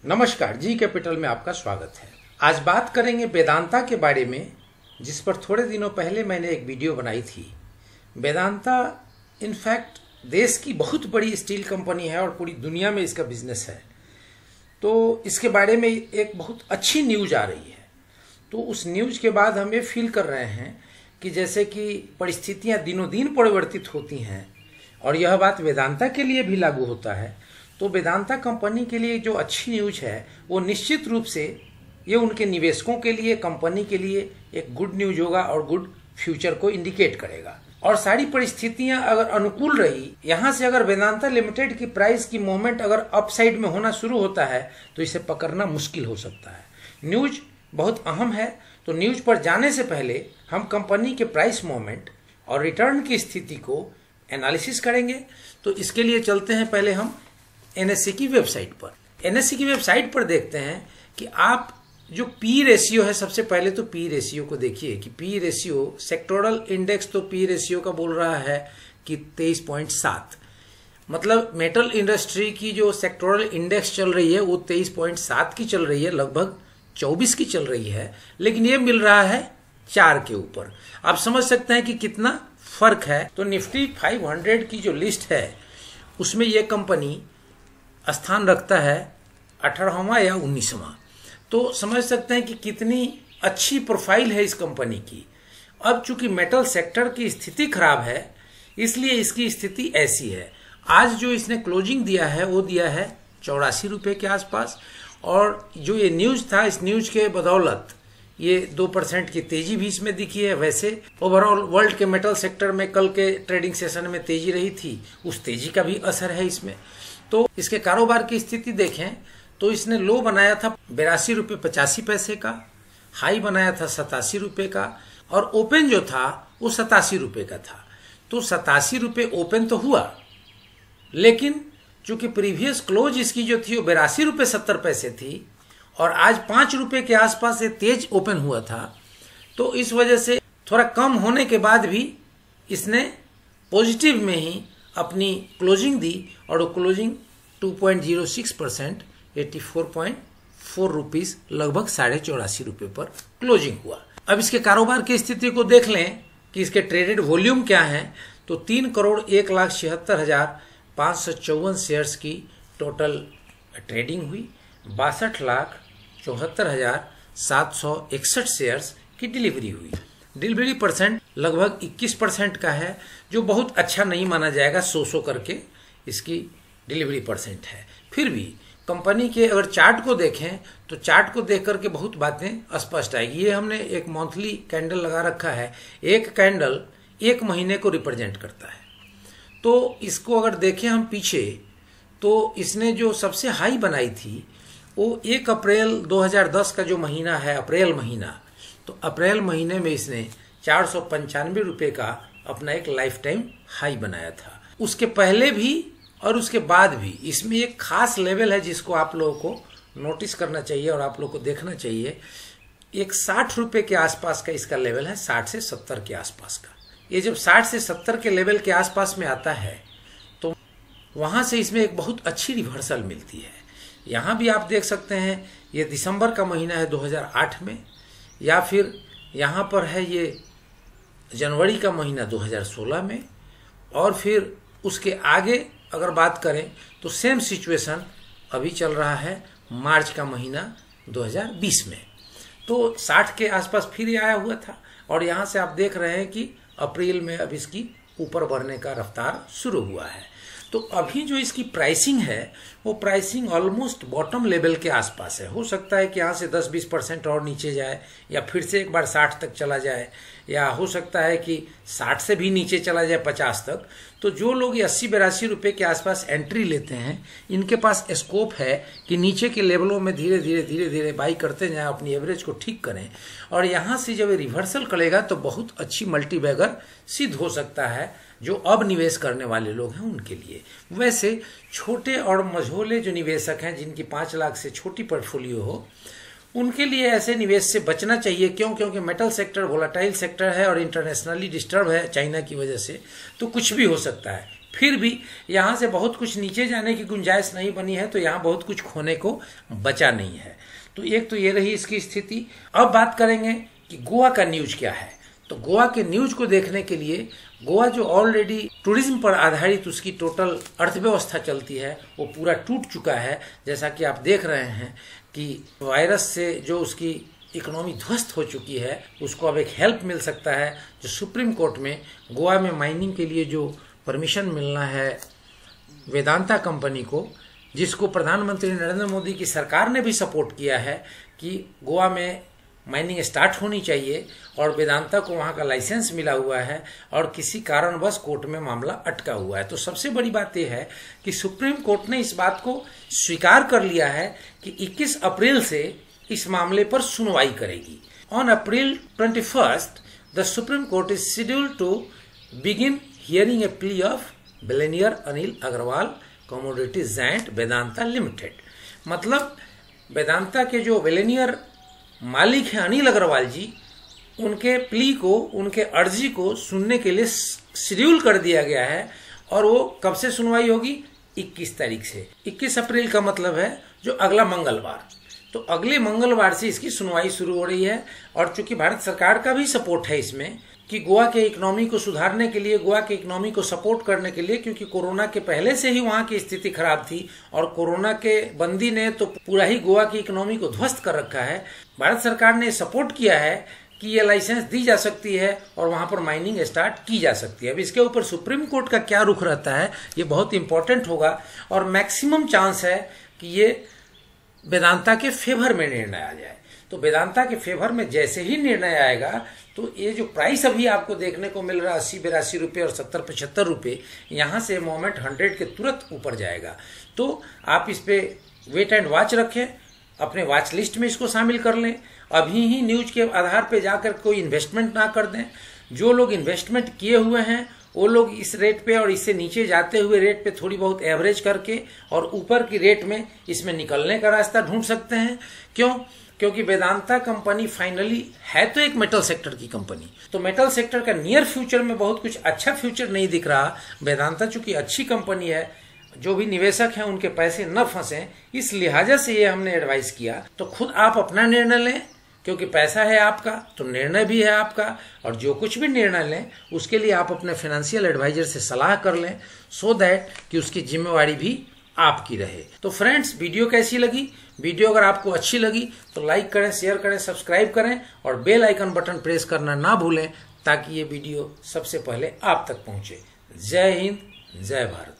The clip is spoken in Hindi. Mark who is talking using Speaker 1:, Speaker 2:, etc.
Speaker 1: नमस्कार, जी कैपिटल में आपका स्वागत है। आज बात करेंगे वेदांता के बारे में, जिस पर थोड़े दिनों पहले मैंने एक वीडियो बनाई थी। वेदांता इनफैक्ट देश की बहुत बड़ी स्टील कंपनी है और पूरी दुनिया में इसका बिजनेस है। तो इसके बारे में एक बहुत अच्छी न्यूज आ रही है। तो उस न्यूज के बाद हम ये फील कर रहे हैं कि जैसे कि परिस्थितियां दिनों दिन परिवर्तित होती हैं और यह बात वेदांता के लिए भी लागू होता है। तो वेदांता कंपनी के लिए जो अच्छी न्यूज है वो निश्चित रूप से ये उनके निवेशकों के लिए, कंपनी के लिए एक गुड न्यूज होगा और गुड फ्यूचर को इंडिकेट करेगा। और सारी परिस्थितियां अगर अनुकूल रही, यहां से अगर वेदांता लिमिटेड की प्राइस की मूवमेंट अगर अपसाइड में होना शुरू होता है तो इसे पकड़ना मुश्किल हो सकता है। न्यूज बहुत अहम है। तो न्यूज पर जाने से पहले हम कंपनी के प्राइस मूवमेंट और रिटर्न की स्थिति को एनालिसिस करेंगे। तो इसके लिए चलते हैं पहले हम एनएससी की वेबसाइट पर। एनएससी की वेबसाइट पर देखते हैं कि आप जो पी रेशियो है, सबसे पहले तो पी रेशियो को देखिए कि पी रेशियो सेक्टोरल इंडेक्स तो पी रेशियो का बोल रहा है कि 23.7, मतलब मेटल इंडस्ट्री की जो सेक्टोरल इंडेक्स चल रही है वो 23.7 की चल रही है, लगभग 24 की चल रही है, लेकिन ये मिल रहा है 4 के ऊपर। आप समझ सकते हैं कि कितना फर्क है। तो निफ्टी 500 की जो लिस्ट है उसमें ये कंपनी स्थान रखता है 18वां या 19वां। तो समझ सकते हैं कि कितनी अच्छी प्रोफाइल है इस कंपनी की। अब चूंकि मेटल सेक्टर की स्थिति खराब है इसलिए इसकी स्थिति ऐसी है। आज जो इसने क्लोजिंग दिया है वो दिया है 84 रुपए के आसपास। और जो ये न्यूज था, इस न्यूज के बदौलत ये 2% की तेजी भी इसमें दिखी है। वैसे ओवरऑल वर्ल्ड के मेटल सेक्टर में कल के ट्रेडिंग सेशन में तेजी रही थी, उस तेजी का भी असर है इसमें। तो इसके कारोबार की स्थिति देखें तो इसने लो बनाया था 82 रुपये 85 पैसे का, हाई बनाया था 87 रुपये का, और ओपन जो था वो 87 रुपये का था। तो 87 रुपये ओपन तो हुआ, लेकिन चूंकि प्रीवियस क्लोज इसकी जो थी वो 82 रुपये 70 पैसे थी और आज 5 रुपये के आसपास ये तेज ओपन हुआ था। तो इस वजह से थोड़ा कम होने के बाद भी इसने पॉजिटिव में ही अपनी क्लोजिंग दी और क्लोजिंग 2.06%, 84.4 रुपीज, लगभग 84.5 रुपये पर क्लोजिंग हुआ। अब इसके कारोबार की स्थिति को देख लें कि इसके ट्रेडेड वॉल्यूम क्या है। तो 3,01,76,554 शेयर्स की टोटल ट्रेडिंग हुई। 62,74,761 शेयर्स की डिलीवरी हुई। डिलीवरी परसेंट लगभग 21% का है, जो बहुत अच्छा नहीं माना जाएगा। 100 करके इसकी डिलीवरी परसेंट है। फिर भी कंपनी के अगर चार्ट को देखें तो चार्ट को देख करके बहुत बातें स्पष्ट आएगी। ये हमने एक मंथली कैंडल लगा रखा है। एक कैंडल एक महीने को रिप्रेजेंट करता है। तो इसको अगर देखें हम पीछे तो इसने जो सबसे हाई बनाई थी वो 1 अप्रैल 2010 का जो महीना है, अप्रैल महीना, तो अप्रैल महीने में इसने 495 रुपये का अपना एक लाइफ टाइम हाई बनाया था। उसके पहले भी और उसके बाद भी इसमें एक खास लेवल है जिसको आप लोगों को नोटिस करना चाहिए और आप लोगों को देखना चाहिए। एक 60 रुपये के आसपास का इसका लेवल है, 60 से 70 के आसपास का। ये जब 60 से 70 के लेवल के आसपास में आता है तो वहां से इसमें एक बहुत अच्छी रिवर्सल मिलती है। यहाँ भी आप देख सकते हैं ये दिसंबर का महीना है 2008 में, या फिर यहाँ पर है ये जनवरी का महीना 2016 में, और फिर उसके आगे अगर बात करें तो सेम सिचुएशन अभी चल रहा है मार्च का महीना 2020 में। तो 60 के आसपास फिर आया हुआ था और यहाँ से आप देख रहे हैं कि अप्रैल में अब इसकी ऊपर बढ़ने का रफ्तार शुरू हुआ है। तो अभी जो इसकी प्राइसिंग है वो प्राइसिंग ऑलमोस्ट बॉटम लेवल के आसपास है। हो सकता है कि यहाँ से 10-20% और नीचे जाए, या फिर से एक बार 60 तक चला जाए, या हो सकता है कि 60 से भी नीचे चला जाए 50 तक। तो जो लोग 80-82 रुपये के आसपास एंट्री लेते हैं, इनके पास स्कोप है कि नीचे के लेवलों में धीरे धीरे बाई करते जाएं, अपनी एवरेज को ठीक करें, और यहाँ से जब रिवर्सल करेगा तो बहुत अच्छी मल्टीबैगर सिद्ध हो सकता है जो अब निवेश करने वाले लोग हैं उनके लिए। वैसे छोटे और मझोले जो निवेशक हैं जिनकी 5 लाख से छोटी पोर्टफोलियो हो, उनके लिए ऐसे निवेश से बचना चाहिए। क्यों? क्योंकि मेटल सेक्टर वोलाटाइल सेक्टर है और इंटरनेशनली डिस्टर्ब है चाइना की वजह से, तो कुछ भी हो सकता है। फिर भी यहाँ से बहुत कुछ नीचे जाने की गुंजाइश नहीं बनी है, तो यहाँ बहुत कुछ खोने को बचा नहीं है। तो एक तो ये रही इसकी स्थिति। अब बात करेंगे कि गोवा का न्यूज क्या है। तो गोवा के न्यूज को देखने के लिए गोवा जो ऑलरेडी टूरिज्म पर आधारित उसकी टोटल अर्थव्यवस्था चलती है वो पूरा टूट चुका है। जैसा कि आप देख रहे हैं कि वायरस से जो उसकी इकोनॉमी ध्वस्त हो चुकी है, उसको अब एक हेल्प मिल सकता है। जो सुप्रीम कोर्ट में गोवा में माइनिंग के लिए जो परमिशन मिलना है वेदांता कंपनी को, जिसको प्रधानमंत्री नरेंद्र मोदी की सरकार ने भी सपोर्ट किया है कि गोवा में माइनिंग स्टार्ट होनी चाहिए, और वेदांता को वहां का लाइसेंस मिला हुआ है और किसी कारणवश कोर्ट में मामला अटका हुआ है। तो सबसे बड़ी बात यह है कि सुप्रीम कोर्ट ने इस बात को स्वीकार कर लिया है कि 21 अप्रैल से इस मामले पर सुनवाई करेगी। On April 21 the supreme court is scheduled to begin hearing a plea of billionaire Anil Agarwal commodities and Vedanta limited. मतलब वेदांता के जो बिलियनियर मालिक हैं अनिल अग्रवाल जी, उनके प्ली को, उनके अर्जी को सुनने के लिए शेड्यूल कर दिया गया है। और वो कब से सुनवाई होगी? 21 तारीख से। 21 अप्रैल का मतलब है जो अगला मंगलवार। तो अगले मंगलवार से इसकी सुनवाई शुरू हो रही है। और चूंकि भारत सरकार का भी सपोर्ट है इसमें कि गोवा के इकोनॉमी को सुधारने के लिए, गोवा के इकोनॉमी को सपोर्ट करने के लिए, क्योंकि कोरोना के पहले से ही वहां की स्थिति खराब थी और कोरोना के बंदी ने तो पूरा ही गोवा की इकोनॉमी को ध्वस्त कर रखा है। भारत सरकार ने सपोर्ट किया है कि ये लाइसेंस दी जा सकती है और वहां पर माइनिंग स्टार्ट की जा सकती है। अब इसके ऊपर सुप्रीम कोर्ट का क्या रुख रहता है ये बहुत इंपॉर्टेंट होगा, और मैक्सिमम चांस है कि ये वेदांता के फेवर में निर्णय आ जाए। तो वेदांता के फेवर में जैसे ही निर्णय आएगा तो ये जो प्राइस अभी आपको देखने को मिल रहा है 80-82 रुपये और 70-75 रुपये, यहाँ से मोमेंट 100 के तुरंत ऊपर जाएगा। तो आप इस पे वेट एंड वॉच रखें, अपने वॉच लिस्ट में इसको शामिल कर लें। अभी ही न्यूज के आधार पे जाकर कोई इन्वेस्टमेंट ना कर दें। जो लोग इन्वेस्टमेंट किए हुए हैं वो लोग इस रेट पे और इससे नीचे जाते हुए रेट पे थोड़ी बहुत एवरेज करके और ऊपर की रेट में इसमें निकलने का रास्ता ढूंढ सकते हैं। क्यों? क्योंकि वेदांता कंपनी फाइनली है तो एक मेटल सेक्टर की कंपनी, तो मेटल सेक्टर का नियर फ्यूचर में बहुत कुछ अच्छा फ्यूचर नहीं दिख रहा। वेदांता चूंकि अच्छी कंपनी है, जो भी निवेशक हैं उनके पैसे न फंसे, इस लिहाजा से ये हमने एडवाइस किया। तो खुद आप अपना निर्णय लें, क्योंकि पैसा है आपका तो निर्णय भी है आपका, और जो कुछ भी निर्णय लें उसके लिए आप अपने फाइनेंशियल एडवाइजर से सलाह कर लें, सो दैट कि उसकी जिम्मेवारी भी आपकी रहे। तो फ्रेंड्स, वीडियो कैसी लगी? वीडियो अगर आपको अच्छी लगी तो लाइक करें, शेयर करें, सब्सक्राइब करें और बेल आइकन बटन प्रेस करना ना भूलें, ताकि ये वीडियो सबसे पहले आप तक पहुंचे। जय हिंद, जय भारत।